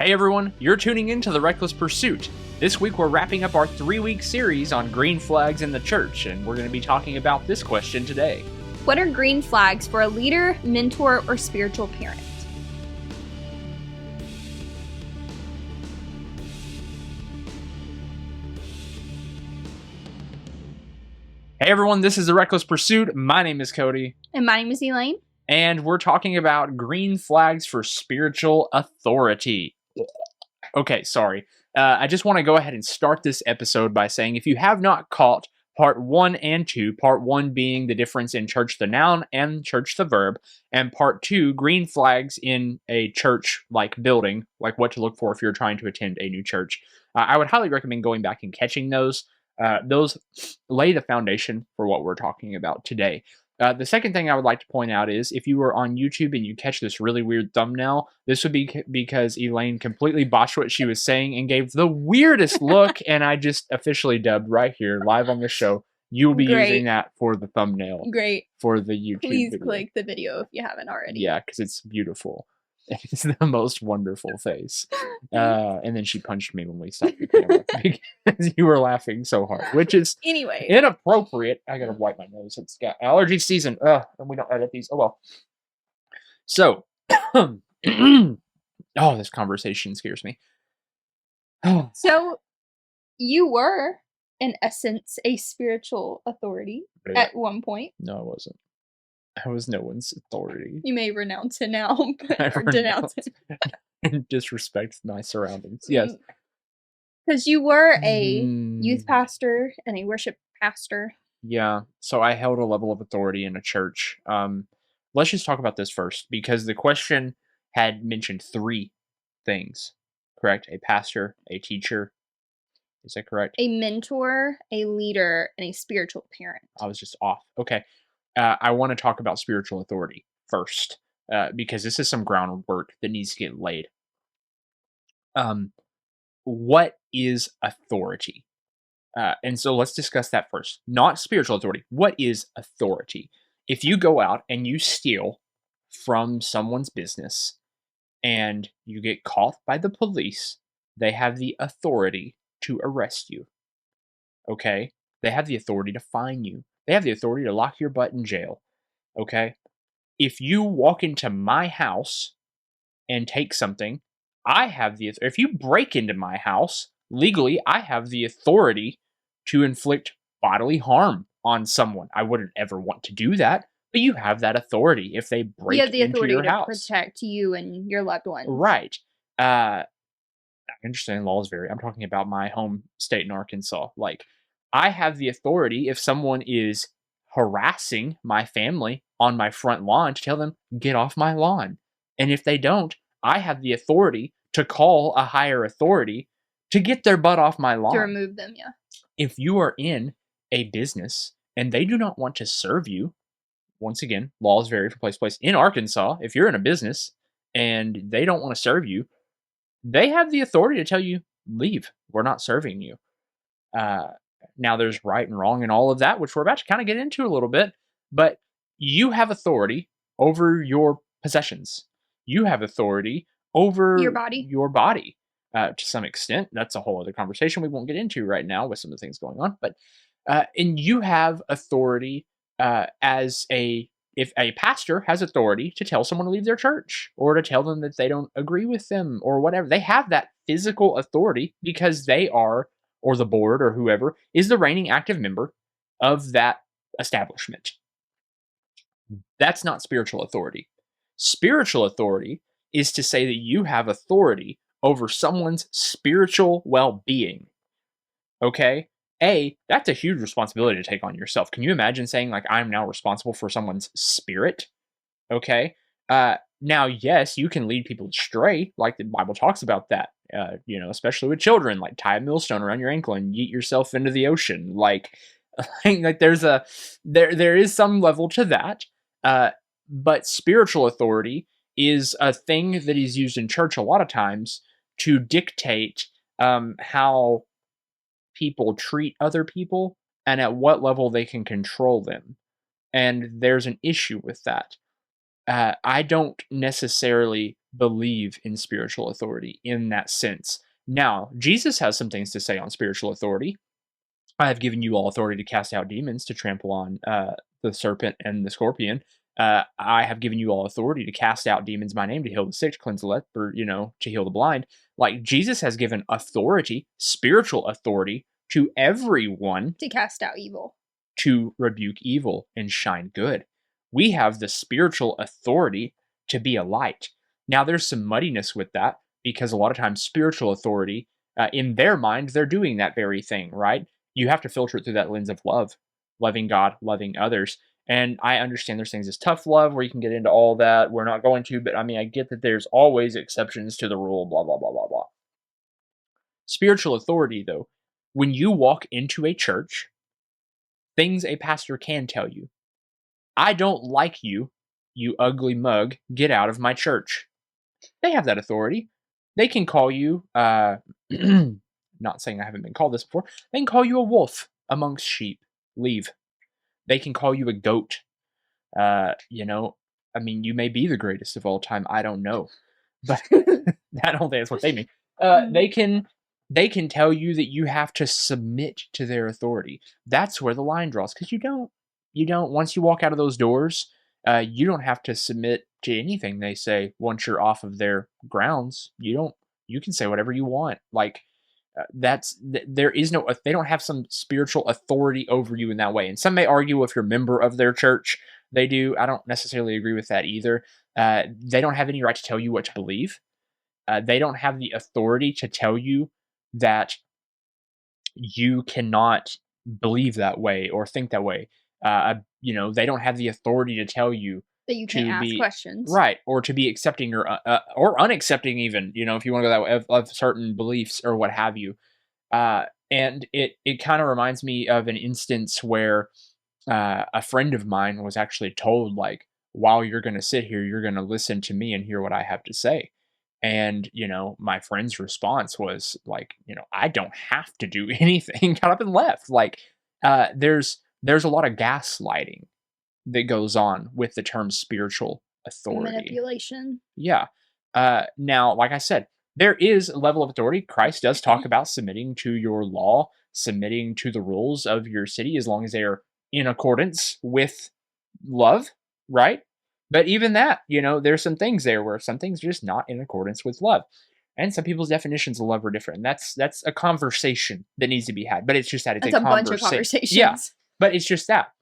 Hey everyone, you're tuning in to The Reckless Pursuit. This week we're wrapping up our 3-week series on green flags in the church, and we're going to be talking about this question today. What are green flags for a leader, mentor, or spiritual parent? Hey everyone, this is The Reckless Pursuit. My name is Cody. And my name is Elaine. And we're talking about green flags for spiritual authority. Okay, sorry. I just want to go ahead and start this episode by saying if you have not caught part 1 and 2, part 1 being the difference in church the noun and church the verb, and part 2, green flags in a church-like building, like what to look for if you're trying to attend a new church, I would highly recommend going back and catching those. Those lay the foundation for what we're talking about today. The second thing I would like to point out is if you were on YouTube and you catch this really weird thumbnail, this would be because Elaine completely botched what she was saying and gave the weirdest look, and I just officially dubbed right here, live on the show. You will be using that for the thumbnail. Great. For the YouTube Please video. click the video if you haven't already. Yeah, because it's beautiful. It's the most wonderful face. And then she punched me when we stopped the camera because you were laughing so hard, which is anyway inappropriate. I gotta wipe my nose. It's got allergy season. And we don't edit these. Oh well. So, this conversation scares me. So, you were, in essence, a spiritual authority at one point. No, I wasn't. I was no one's authority. You may renounce it now, or denounce it. And disrespect my surroundings. Yes. Because you were a youth pastor and a worship pastor. Yeah. So I held a level of authority in a church. Let's just talk about this first, because the question had mentioned 3 things, correct? A pastor, a teacher. Is that correct? A mentor, a leader, and a spiritual parent. I was just off. Okay. I want to talk about spiritual authority first, because this is some groundwork that needs to get laid. What is authority? And so let's discuss that first. Not spiritual authority. What is authority? If you go out and you steal from someone's business and you get caught by the police, they have the authority to arrest you. Okay? They have the authority to fine you. They have the authority to lock your butt in jail, okay? If you walk into my house and take something, if you break into my house, legally, I have the authority to inflict bodily harm on someone. I wouldn't ever want to do that, but you have that authority if they break into your house. You have the authority to protect you and your loved ones. Right. I understand laws vary. I'm talking about my home state in Arkansas. Like, I have the authority if someone is harassing my family on my front lawn to tell them, get off my lawn. And if they don't, I have the authority to call a higher authority to get their butt off my lawn. To remove them, yeah. If you are in a business and they do not want to serve you, once again, laws vary from place to place. In Arkansas, if you're in a business and they don't want to serve you, they have the authority to tell you, leave. We're not serving you. Now, there's right and wrong and all of that, which we're about to kind of get into a little bit, but you have authority over your possessions. You have authority over your body. To some extent. That's a whole other conversation we won't get into right now with some of the things going on, but and you have authority if a pastor has authority to tell someone to leave their church or to tell them that they don't agree with them or whatever. They have that physical authority because they are, or the board or whoever, is the reigning active member of that establishment. That's not spiritual authority. Spiritual authority is to say that you have authority over someone's spiritual well-being. Okay? That's a huge responsibility to take on yourself. Can you imagine saying, like, I'm now responsible for someone's spirit? Okay? Now, yes, you can lead people astray, like the Bible talks about that, especially with children, like tie a millstone around your ankle and yeet yourself into the ocean. Like there is some level to that, but spiritual authority is a thing that is used in church a lot of times to dictate how people treat other people and at what level they can control them. And there's an issue with that. I don't necessarily believe in spiritual authority in that sense. Now, Jesus has some things to say on spiritual authority. I have given you all authority to cast out demons, to trample on the serpent and the scorpion. I have given you all authority to cast out demons by name, to heal the sick, to cleanse the leper, to heal the blind. Like, Jesus has given authority, spiritual authority, to everyone To cast out evil. to rebuke evil and shine good. We have the spiritual authority to be a light. Now, there's some muddiness with that, because a lot of times spiritual authority, in their mind, they're doing that very thing, right? You have to filter it through that lens of love, loving God, loving others. And I understand there's things as tough love where you can get into all that. We're not going to, but I mean, I get that there's always exceptions to the rule, blah, blah, blah, blah, blah. Spiritual authority, though, when you walk into a church, things a pastor can tell you. I don't like you, you ugly mug. Get out of my church. They have that authority. They can call you, not saying I haven't been called this before, they can call you a wolf amongst sheep. Leave. They can call you a goat. I mean, you may be the greatest of all time. I don't know. But I don't think that's what they mean. They can tell you that you have to submit to their authority. That's where the line draws, because you don't. Once you walk out of those doors, you don't have to submit to anything they say. Once you're off of their grounds, you can say whatever you want. Like, there is no, they don't have some spiritual authority over you in that way. And some may argue, if you're a member of their church, they do. I don't necessarily agree with that either. They don't have any right to tell you what to believe. They don't have the authority to tell you that you cannot believe that way or think that way. They don't have the authority to tell you that you can't ask questions, right, or to be accepting or unaccepting, even, if you want to go that way, of certain beliefs or what have you. And it kind of reminds me of an instance where a friend of mine was actually told, like, while you're going to sit here, you're going to listen to me and hear what I have to say. And, my friend's response was like, I don't have to do anything. Got up and left. Like, there's a lot of gaslighting that goes on with the term spiritual authority. Manipulation. Yeah. Now, like I said, there is a level of authority. Christ does talk about submitting to your law, submitting to the rules of your city, as long as they are in accordance with love, right? But even that, there's some things there where some things are just not in accordance with love. And some people's definitions of love are different. That's a conversation that needs to be had. But it's just that it's a bunch of conversations. Yeah, but it's just that.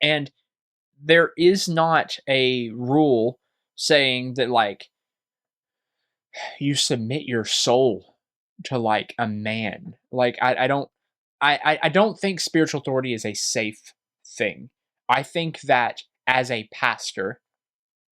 And there is not a rule saying that, like, you submit your soul to, like, a man. Like, I don't think spiritual authority is a safe thing. I think that as a pastor,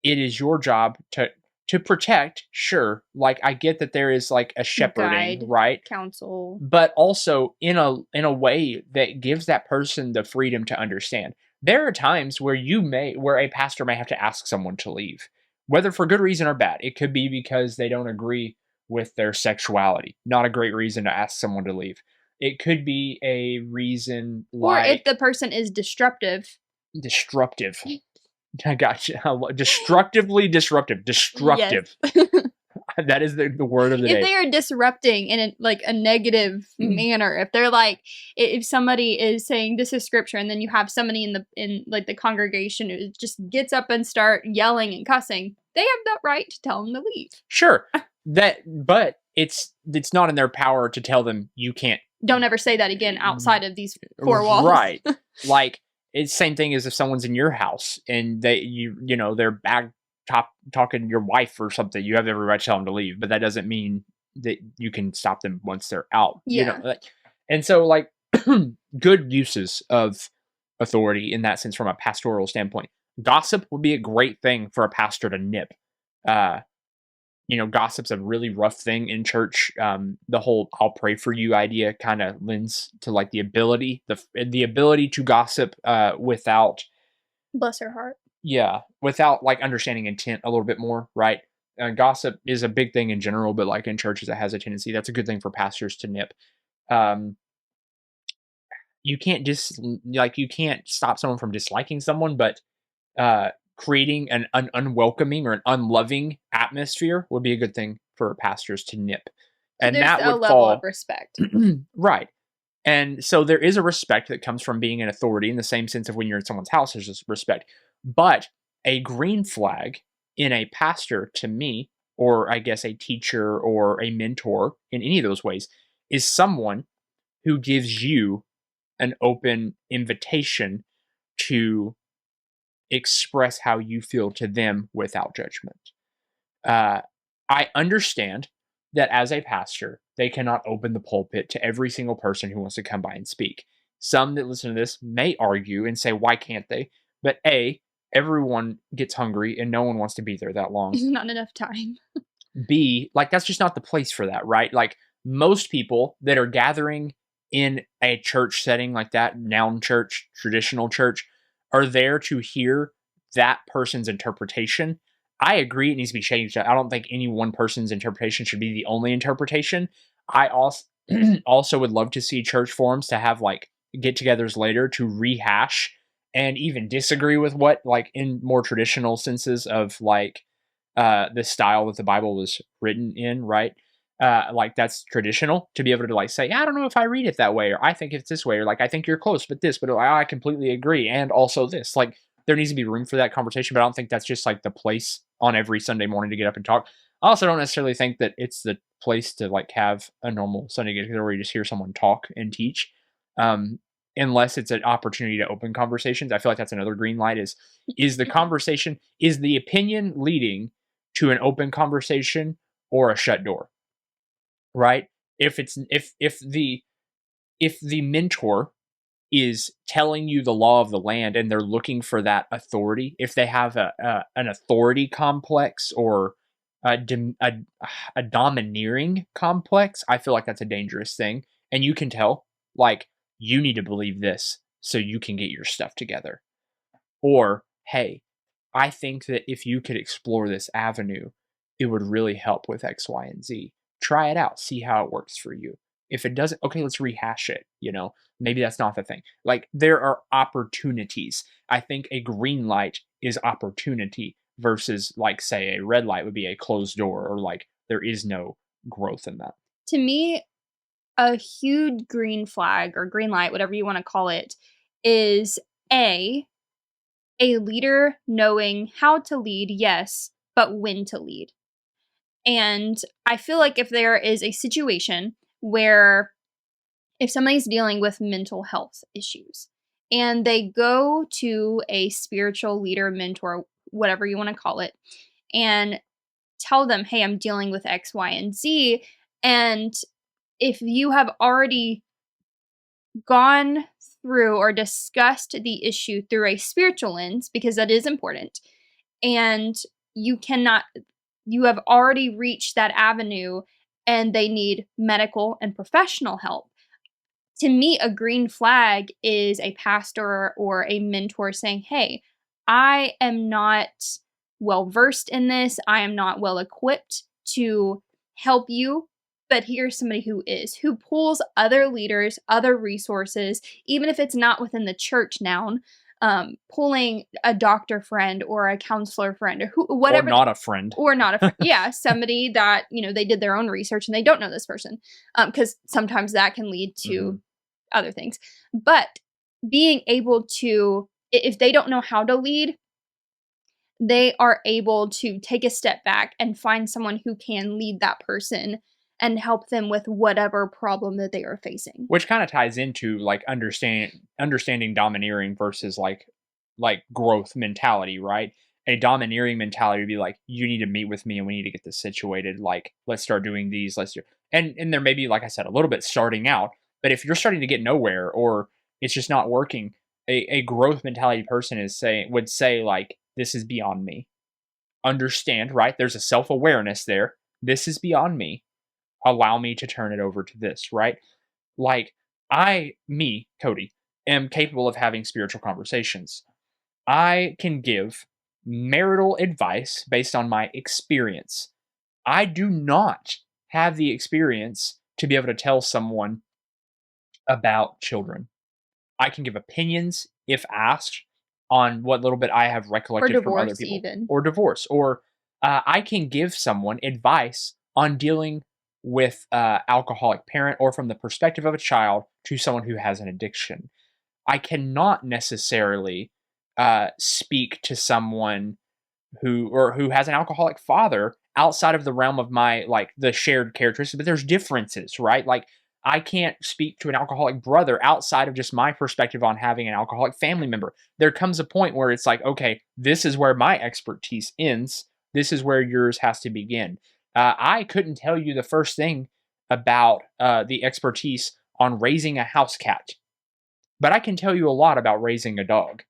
it is your job to protect. Sure, like, I get that there is, like, a shepherding, guide, right? Counsel. But also in a way that gives that person the freedom to understand. There are times where a pastor may have to ask someone to leave, whether for good reason or bad. It could be because they don't agree with their sexuality. Not a great reason to ask someone to leave. It could be a reason like, or if the person is disruptive. I got you. Destructively disruptive. Destructive. Yes. That is the word of the day. If they are disrupting in a negative manner, if they're like, if somebody is saying this is scripture, and then you have somebody in the congregation who just gets up and start yelling and cussing, they have that right to tell them to leave. Sure, but it's not in their power to tell them you can't. Don't ever say that again outside of these four walls. Right. Like, it's the same thing as if someone's in your house and they're back talking to your wife or something. You have every right to tell them to leave, but that doesn't mean that you can stop them once they're out. Yeah. And so, like, good uses of authority in that sense from a pastoral standpoint. Gossip would be a great thing for a pastor to nip. Gossip's a really rough thing in church. The whole "I'll pray for you" idea kind of lends to, like, the ability to gossip without, bless her heart. Yeah, without, like, understanding intent a little bit more, right? Gossip is a big thing in general, but, like, in churches, it has a tendency. That's a good thing for pastors to nip. You can't you can't stop someone from disliking someone, but creating an unwelcoming or an unloving atmosphere would be a good thing for pastors to nip. So And there's that a would level of fall respect. right. And so there is a respect that comes from being an authority in the same sense of when you're in someone's house, there's this respect. But a green flag in a pastor to me, or I guess a teacher or a mentor in any of those ways, is someone who gives you an open invitation to express how you feel to them without judgment. Uh, I understand that as a pastor, they cannot open the pulpit to every single person who wants to come by and speak. Some that listen to this may argue and say, why can't they? But A, everyone gets hungry and no one wants to be there that long. Not enough time. B, like that's just not the place for that, right? Like most people that are gathering in a church setting like that, noun church, traditional church, are there to hear that person's interpretation. I agree it needs to be changed. I don't think any one person's interpretation should be the only interpretation. I also also would love to see church forums to have like get-togethers later to rehash and even disagree with what like in more traditional senses of like the style that the Bible was written in, right? Like that's traditional to be able to like say, I don't know if I read it that way, or I think it's this way, or like I think you're close, but this, but I completely agree, and also this. Like there needs to be room for that conversation, but I don't think that's just like the place on every Sunday morning to get up and talk. I also don't necessarily think that it's the place to like have a normal Sunday get together where you just hear someone talk and teach. Um, Unless it's an opportunity to open conversations. I feel like that's another green light is the conversation, is the opinion leading to an open conversation or a shut door, right? If the mentor is telling you the law of the land and they're looking for that authority, if they have an authority complex or a domineering complex, I feel like that's a dangerous thing. And you can tell, like, you need to believe this so you can get your stuff together. Or, hey, I think that if you could explore this avenue, it would really help with X, Y, and Z. Try it out, see how it works for you. If it doesn't, okay, let's rehash it. Maybe that's not the thing. Like, there are opportunities. I think a green light is opportunity versus, like, say, a red light would be a closed door, or like there is no growth in that. To me, a huge green flag or green light, whatever you want to call it, is a leader knowing how to lead, yes, but when to lead. And I feel like if there is a situation where if somebody's dealing with mental health issues and they go to a spiritual leader, mentor, whatever you want to call it, and tell them, hey, I'm dealing with X, Y, and Z. And if you have already gone through or discussed the issue through a spiritual lens, because that is important, and you have already reached that avenue and they need medical and professional help. To me, a green flag is a pastor or a mentor saying, hey, I am not well versed in this. I am not well equipped to help you. But here's somebody who is, who pulls other leaders, other resources, even if it's not within the church noun, pulling a doctor friend or a counselor friend or whatever. Or not a friend. Or not a friend. Yeah, somebody that, they did their own research and they don't know this person. Because sometimes that can lead to other things. But being able to, if they don't know how to lead, they are able to take a step back and find someone who can lead that person and help them with whatever problem that they are facing. Which kind of ties into like understanding domineering versus like growth mentality, right? A domineering mentality would be like, you need to meet with me and we need to get this situated. Like, let's start doing these. Let's do, and there may be, like I said, a little bit starting out, but if you're starting to get nowhere or it's just not working, a growth mentality person would say like, this is beyond me. Understand, right? There's a self-awareness there. This is beyond me. Allow me to turn it over to this, right? Like Cody, am capable of having spiritual conversations. I can give marital advice based on my experience. I do not have the experience to be able to tell someone about children. I can give opinions if asked, on what little bit I have Or recollected from other divorce, people, even. or divorce, or I can give someone advice on dealing with alcoholic parent, or from the perspective of a child to someone who has an addiction. I cannot necessarily speak to someone who has an alcoholic father outside of the realm of my, like, the shared characteristics, but there's differences, right? Like, I can't speak to an alcoholic brother outside of just my perspective on having an alcoholic family member. There comes a point where it's like, okay, this is where my expertise ends, this is where yours has to begin. I couldn't tell you the first thing about the expertise on raising a house cat, but I can tell you a lot about raising a dog.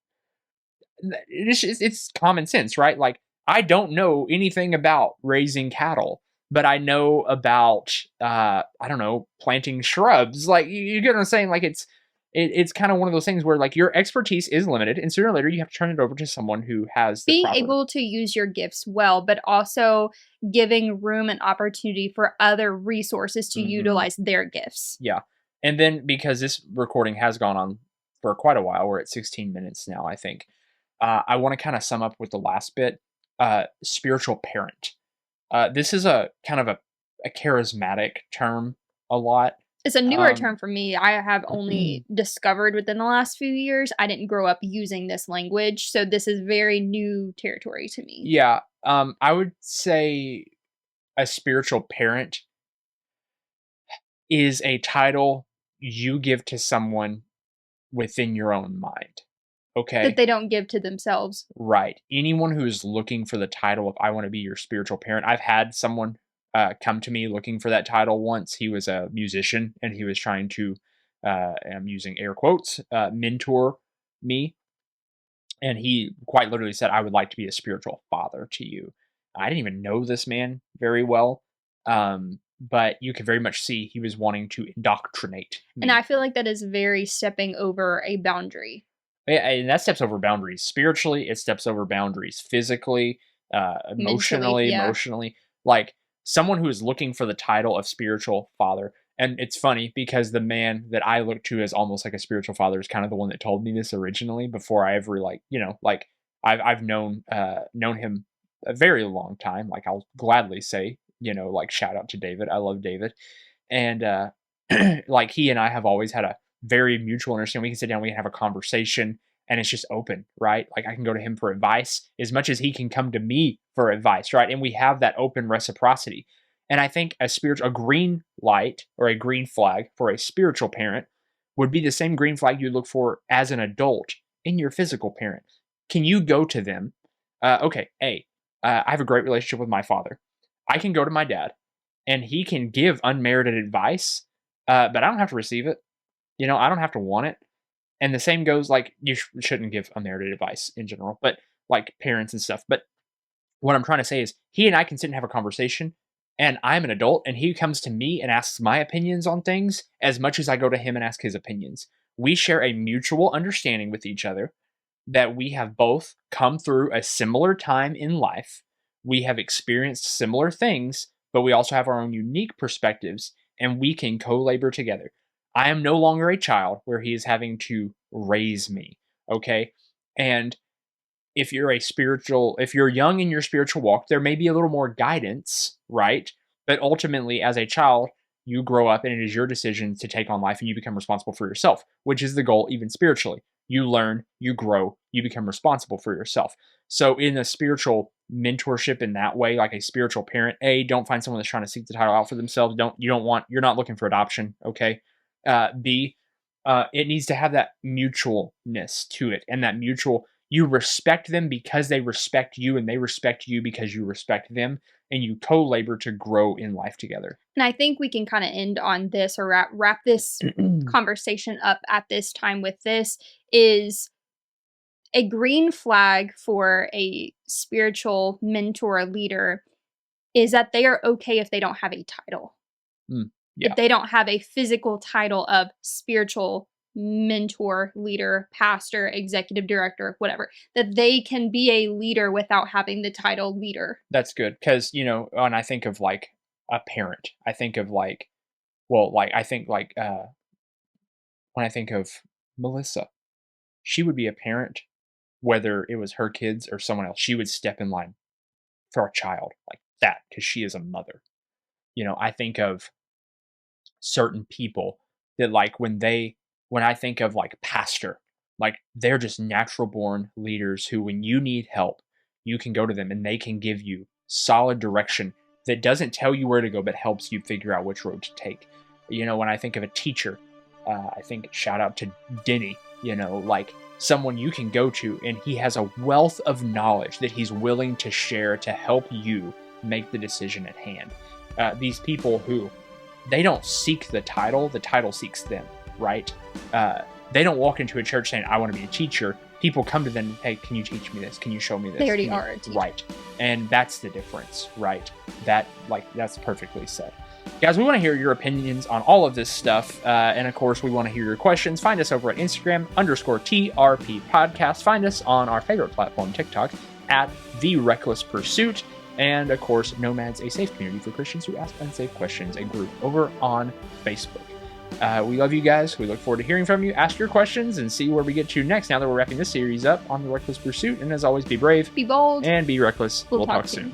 It's common sense, right? Like, I don't know anything about raising cattle, but I know about I don't know, planting shrubs. Like, you get what I'm saying? Like, it's kind of one of those things where, like, your expertise is limited, and sooner or later you have to turn it over to someone who has the Being proper. able to use your gifts well, but also giving room and opportunity for other resources to Mhm. utilize their gifts. Yeah, and then because this recording has gone on for quite a while, we're at 16 minutes now, I think. I want to kind of sum up with the last bit. Spiritual parent. This is a kind of a charismatic term a lot. It's a newer Um, term for me. I have only discovered within the last few years. I didn't grow up using this language, so this is very new territory to me. yeah, I would say a spiritual parent is a title you give to someone within your own mind. That Okay. they don't give to themselves. Right. Anyone who is looking for the title of "I want to be your spiritual parent," I've had someone come to me looking for that title once. He was a musician and he was trying to, I'm using air quotes, mentor me. And he quite literally said, "I would like to be a spiritual father to you." I didn't even know this man very well, but you could very much see he was wanting to indoctrinate And me. I feel like that is very stepping over a boundary And that steps over boundaries spiritually. It steps over boundaries physically, mentally. emotionally, Yeah. emotionally. Like, someone who is looking for the title of spiritual father. And it's funny because the man that I look to as almost like a spiritual father is kind of the one that told me this originally before I ever, like, like, I've known him a very long time. Like, I'll gladly say, like, shout out to David. I love David. And like, he and I have always had a very mutual understanding. We can sit down, we can have a conversation, and it's just open, right? Like, I can go to him for advice as much as he can come to me for advice, right? And we have that open reciprocity. And I think a green light or a green flag for a spiritual parent would be the same green flag you look for as an adult in your physical parent. Can you go to them? Okay, I have a great relationship with my father. I can go to my dad, and he can give unmerited advice, but I don't have to receive it. I don't have to want it. And the same goes, like, you shouldn't give unmerited advice in general, but like parents and stuff. But what I'm trying to say is, he and I can sit and have a conversation, and I'm an adult, and he comes to me and asks my opinions on things as much as I go to him and ask his opinions. We share a mutual understanding with each other that we have both come through a similar time in life. We have experienced similar things, but we also have our own unique perspectives, and we can co labor together. I am no longer a child where he is having to raise me. Okay. And if you're young in your spiritual walk, there may be a little more guidance, right? But ultimately, as a child, you grow up and it is your decision to take on life and you become responsible for yourself, which is the goal, even spiritually. You learn, you grow, you become responsible for yourself. So, in a spiritual mentorship in that way, like a spiritual parent, don't find someone that's trying to seek the title out for themselves. You're not looking for adoption, okay? B, it needs to have that mutualness to it, and that mutual, you respect them because they respect you, and they respect you because you respect them, and you co-labor to grow in life together. And I think we can kind of end on this, or wrap this conversation up at this time with this is a green flag for a spiritual mentor leader is that they are okay if they don't have a title. Mm, If yeah, they don't have a physical title of spiritual mentor, leader, pastor, executive director, whatever, that they can be a leader without having the title leader. that's good because when I think of, like, a parent, I think of, like, well, like, I think, like, when I think of Melissa, she would be a parent whether it was her kids or someone else, she would step in line for our child like that because she is a mother. I think of certain people that like when I think of like pastor, like they're just natural born leaders who when you need help, you can go to them and they can give you solid direction that doesn't tell you where to go but helps you figure out which road to take. When I think of a teacher, I think shout out to Denny, like someone you can go to and he has a wealth of knowledge that he's willing to share to help you make the decision at hand. These people who they don't seek the title seeks them, right? They don't walk into a church saying, I want to be a teacher. People come to them, hey, can you teach me this? Can you show me this? They already are a teacher. Right. And that's the difference, right? That's perfectly said. Guys, we want to hear your opinions on all of this stuff. And of course, we want to hear your questions. Find us over at Instagram _TRP podcast. Find us on our favorite platform, TikTok, at The Reckless Pursuit. And of course, Nomads, a safe community for Christians who ask unsafe questions, a group over on Facebook. We love you guys. We look forward to hearing from you. Ask your questions and see where we get to next now that we're wrapping this series up on The Reckless Pursuit. And as always, be brave, be bold, and be reckless. We'll talk soon.